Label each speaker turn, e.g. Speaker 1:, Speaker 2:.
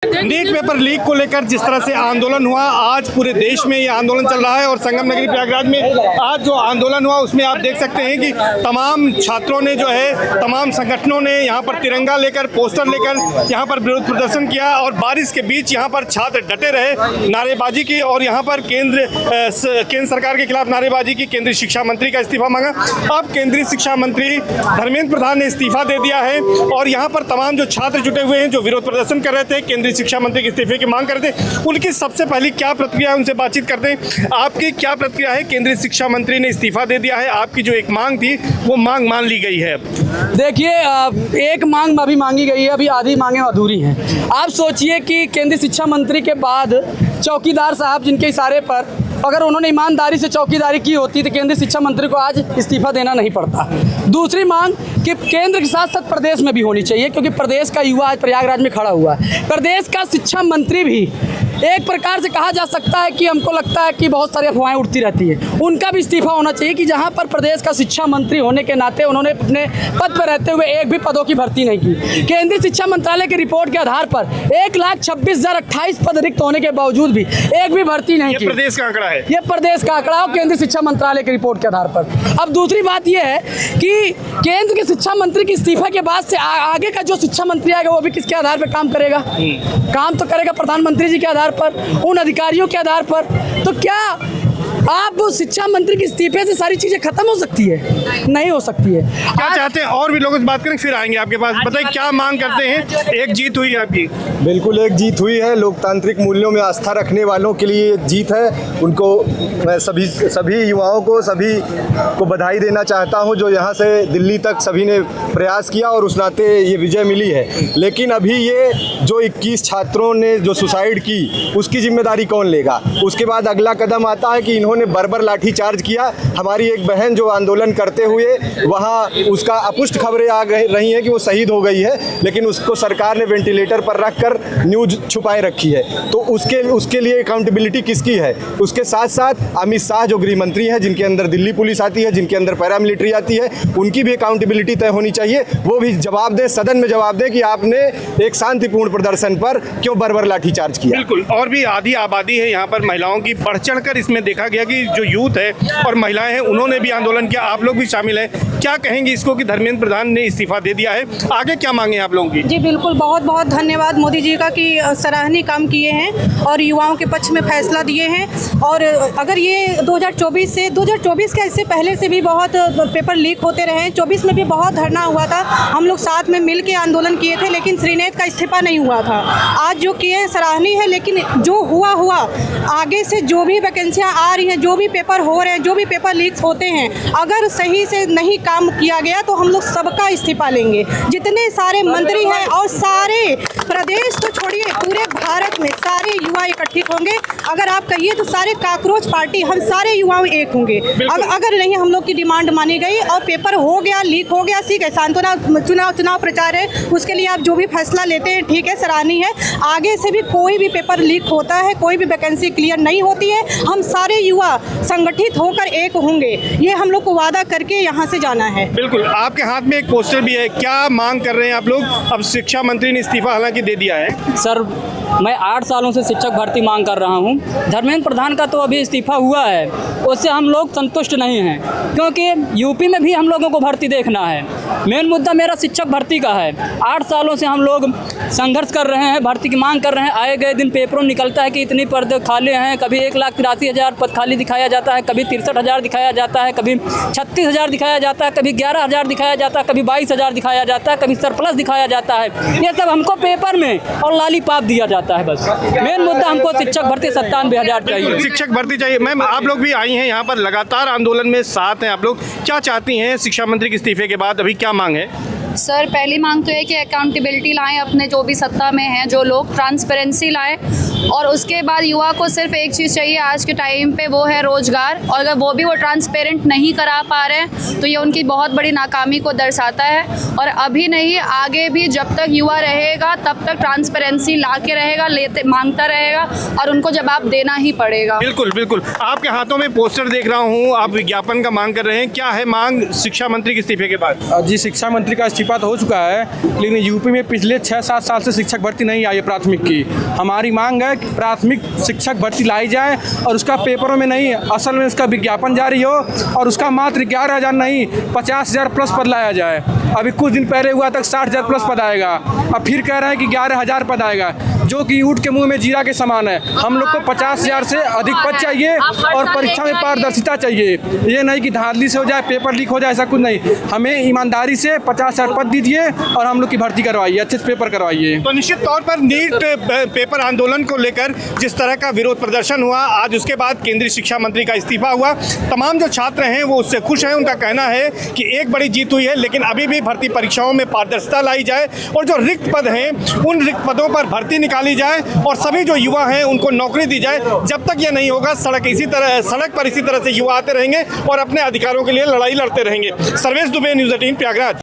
Speaker 1: NEET paper leak को लेकर जिस तरह से आंदोलन हुआ, आज पूरे देश में ये आंदोलन चल रहा है और संगम नगरी प्रयागराज में आज जो आंदोलन हुआ उसमें आप देख सकते हैं कि तमाम छात्रों ने जो है, तमाम संगठनों ने यहाँ पर तिरंगा लेकर, पोस्टर लेकर यहाँ पर विरोध प्रदर्शन किया और बारिश के बीच यहाँ पर छात्र डटे रहे नारेबाजी की और यहाँ पर केंद्र सरकार के खिलाफ नारेबाजी की। केंद्रीय शिक्षा मंत्री का इस्तीफा मांगा। अब केंद्रीय शिक्षा मंत्री धर्मेंद्र प्रधान ने इस्तीफा दे दिया है और यहाँ पर तमाम जो छात्र जुटे हुए हैं, जो विरोध प्रदर्शन कर रहे थे, केंद्रीय शिक्षा मंत्री के इस्तीफे की मांग करते, उनकी सबसे पहली क्या प्रतिक्रिया है, उनसे बातचीत करते हैं। आपकी क्या प्रतिक्रिया है? केंद्रीय शिक्षा मंत्री ने इस्तीफा दे दिया है, आपकी जो एक मांग थी वो मांग मान ली गई है।
Speaker 2: देखिए, एक मांग अभी मांगी गई है, अभी आधी मांगें अधूरी हैं। आप सोचिए कि केंद्रीय शिक्षा मंत्री के बाद चौकीदार साहब जिनके इशारे पर अगर उन्होंने ईमानदारी से चौकीदारी की होती तो केंद्रीय शिक्षा मंत्री को आज इस्तीफा देना नहीं पड़ता। दूसरी मांग कि केंद्र के साथ साथ प्रदेश में भी होनी चाहिए, क्योंकि प्रदेश का युवा आज प्रयागराज में खड़ा हुआ है। प्रदेश का शिक्षा मंत्री भी एक प्रकार से कहा जा सकता है कि हमको लगता है कि बहुत सारी अफवाहें उड़ती रहती है, उनका भी इस्तीफा होना चाहिए कि जहां पर प्रदेश का शिक्षा मंत्री होने के नाते उन्होंने अपने पद पर रहते हुए एक भी पदों की भर्ती नहीं की। केंद्रीय शिक्षा मंत्रालय की रिपोर्ट के आधार पर 1,26,028 पद रिक्त होने के बावजूद भी एक भी भर्ती नहीं की।
Speaker 3: प्रदेश का आंकड़ा है,
Speaker 2: ये प्रदेश का आंकड़ा और केंद्रीय शिक्षा मंत्रालय की रिपोर्ट के आधार पर। अब दूसरी बात यह है कि केंद्र के शिक्षा मंत्री के इस्तीफा के बाद से आगे का जो शिक्षा मंत्री आएगा वो भी किसके आधार पर काम करेगा? काम तो करेगा प्रधानमंत्री जी के आधार पर, उन अधिकारियों के आधार पर। तो क्या आप शिक्षा मंत्री के इस्तीफे से सारी चीजें खत्म हो सकती है? नहीं हो सकती है।
Speaker 3: क्या चाहते हैं? और भी लोगों से बात करें, फिर आएंगे आपके पास। बताइए क्या मांग करते हैं? एक जीत हुई है आपकी।
Speaker 4: बिल्कुल एक जीत हुई है। लोकतांत्रिक मूल्यों में आस्था रखने वालों के लिए जीत है। उनको मैं सभी युवाओं को, सभी को बधाई देना चाहता हूं जो यहाँ से दिल्ली तक सभी ने प्रयास किया और उस नाते ये विजय मिली है। लेकिन अभी ये जो 21 छात्रों ने जो सुसाइड की, उसकी जिम्मेदारी कौन लेगा? उसके बाद अगला कदम आता है कि इन्होंने बर्बर लाठी चार्ज किया। हमारी एक बहन जो आंदोलन करते हुए वहाँ उसका अपुष्ट खबरें आ गई रही हैं कि वो शहीद हो गई है, लेकिन उसको सरकार ने वेंटिलेटर पर रखकर न्यूज छुपाए रखी है। तो उसके लिए अकाउंटेबिलिटी किसकी है? उसके साथ साथ अमित शाह जो गृह मंत्री हैं, जिनके अंदर दिल्ली पुलिस आती है, जिनके अंदर पैरामिलिट्री आती है, उनकी भी अकाउंटेबिलिटी तय होनी चाहिए। वो भी जवाब दें, सदन में जवाब दें कि आपने एक शांतिपूर्ण प्रदर्शन पर क्यों बर्बर लाठी चार्ज किया।
Speaker 3: बिल्कुल। और भी आधी आबादी है यहाँ पर महिलाओं की, बढ़ चढ़ कर इसमें देखा गया कि जो यूथ है और महिलाएं हैं उन्होंने भी आंदोलन किया, आप लोग भी शामिल हैं। क्या कहेंगे इसको कि धर्मेंद्र प्रधान ने इस्तीफा दे दिया है, आगे क्या मांगे आप लोगों की?
Speaker 5: जी बिल्कुल, बहुत बहुत धन्यवाद मोदी जी का कि सराहनीय काम किए हैं और युवाओं के पक्ष में फैसला दिए हैं। और अगर ये 2024 के इससे पहले से भी बहुत पेपर लीक होते रहे, 24 में भी बहुत धरना हुआ था, हम लोग साथ में मिल के आंदोलन किए थे, लेकिन श्रीनेत का इस्तीफा नहीं हुआ था। आज जो किए सराहनीय है, लेकिन जो हुआ आगे से जो भी वैकेंसियाँ आ रही हैं, जो भी पेपर हो रहे हैं, जो भी पेपर लीक होते हैं, अगर सही से नहीं काम किया गया तो हम लोग सबका इस्तीफा लेंगे। जितने सारे मंत्री हैं और सारे प्रदेश तो छोड़िए, पूरे भारत में सारे युवा इकट्ठित होंगे। अगर आप कहिए तो सारे काकरोच पार्टी, हम सारे युवा एक होंगे। अगर नहीं हम लोग की डिमांड मानी गई और पेपर हो गया, लीक हो गया, ठीक है, सांत्वना चुनाव प्रचार है, उसके लिए आप जो भी फैसला लेते हैं ठीक है, सराहनीय है। आगे से भी कोई भी पेपर लीक होता है, कोई भी वैकेंसी क्लियर नहीं होती है, हम सारे युवा संगठित होकर एक होंगे, ये हम लोग को वादा करके यहाँ से जाना है।
Speaker 3: बिल्कुल। आपके हाथ में एक पोस्टर भी है, क्या मांग कर रहे हैं आप लोग? अब शिक्षा मंत्री ने इस्तीफा हालांकि दे दिया है।
Speaker 2: सर, मैं 8 सालों से शिक्षक भर्ती मांग कर रहा हूं। धर्मेंद्र प्रधान का तो अभी इस्तीफा हुआ है, उससे हम लोग संतुष्ट नहीं हैं, क्योंकि यूपी में भी हम लोगों को भर्ती देखना है। मेन मुद्दा मेरा शिक्षक भर्ती का है। 8 सालों से हम लोग संघर्ष कर रहे हैं, भर्ती की मांग कर रहे हैं। आए गए दिन पेपरों में निकलता है कि इतनी पद खाली हैं, कभी 1,83,000 पद खाली दिखाया जाता है, कभी 63,000 दिखाया जाता है, कभी 36,000 दिखाया जाता है, कभी 11,000 दिखाया जाता है, कभी 22,000 दिखाया जाता है, कभी सरप्लस दिखाया जाता है। ये सब हमको पेपर में और लॉलीपॉप दिया जाता है। बस मेन मुद्दा हमको शिक्षक भर्ती 97,000 चाहिए।
Speaker 3: शिक्षक भर्ती चाहिए। मैम, आप लोग भी आई हैं यहाँ पर, लगातार आंदोलन में साथ हैं आप लोग, क्या चाहती हैं शिक्षा मंत्री के इस्तीफे के बाद? अभी क्या मांग है?
Speaker 6: सर, पहली मांग तो है कि अकाउंटेबिलिटी लाएं, अपने जो भी सत्ता में हैं जो लोग, ट्रांसपेरेंसी लाएं और उसके बाद युवा को सिर्फ एक चीज़ चाहिए आज के टाइम पे, वो है रोज़गार। और अगर वो भी वो ट्रांसपेरेंट नहीं करा पा रहे हैं तो ये उनकी बहुत बड़ी नाकामी को दर्शाता है। और अभी नहीं, आगे भी जब तक युवा रहेगा तब तक ट्रांसपेरेंसी ला के रहेगा, लेते मांगता रहेगा और उनको जवाब देना ही पड़ेगा।
Speaker 3: बिल्कुल बिल्कुल। आपके हाथों में पोस्टर देख रहा हूँ, आप विज्ञापन का मांग कर रहे हैं, क्या है मांग शिक्षा मंत्री के इस्तीफे के बाद?
Speaker 7: जी, शिक्षा मंत्री का इस्तीफा तो हो चुका है, लेकिन यूपी में पिछले 6-7 साल से शिक्षक भर्ती नहीं आई है प्राथमिक की। हमारी मांग है कि प्राथमिक शिक्षक भर्ती लाई जाए और उसका पेपरों में नहीं, असल में उसका विज्ञापन जारी हो और उसका मात्र 11,000 नहीं 50,000 प्लस पद लाया जाए। अभी कुछ दिन पहले हुआ तक 60,000 प्लस पद आएगा, अब फिर कह रहे हैं कि 11,000 पद आएगा, जो कि ऊँट के मुंह में जीरा के समान है। हम लोग को 50,000 से अधिक पद चाहिए और परीक्षा में पारदर्शिता चाहिए। ये नहीं कि धांधली से हो जाए, पेपर लीक हो जाए, ऐसा कुछ नहीं। हमें ईमानदारी से 50,000 पद दीजिए और हम लोग की भर्ती करवाइए, अच्छे से पेपर करवाइए।
Speaker 3: तो निश्चित तौर पर नीट पेपर आंदोलन को लेकर जिस तरह का विरोध प्रदर्शन हुआ, आज उसके बाद केंद्रीय शिक्षा मंत्री का इस्तीफा हुआ, तमाम जो छात्र हैं वो उससे खुश हैं। उनका कहना है कि एक बड़ी जीत हुई है, लेकिन अभी भी भर्ती परीक्षाओं में पारदर्शिता लाई जाए और जो रिक्त पद हैं उन रिक्त पदों पर भर्ती निकाली जाए और सभी जो युवा हैं उनको नौकरी दी जाए। जब तक ये नहीं होगा, सड़क पर इसी तरह से युवा आते रहेंगे और अपने अधिकारों के लिए लड़ाई लड़ते रहेंगे। सर्वेश दुबे, न्यूज़ 18 प्रयागराज।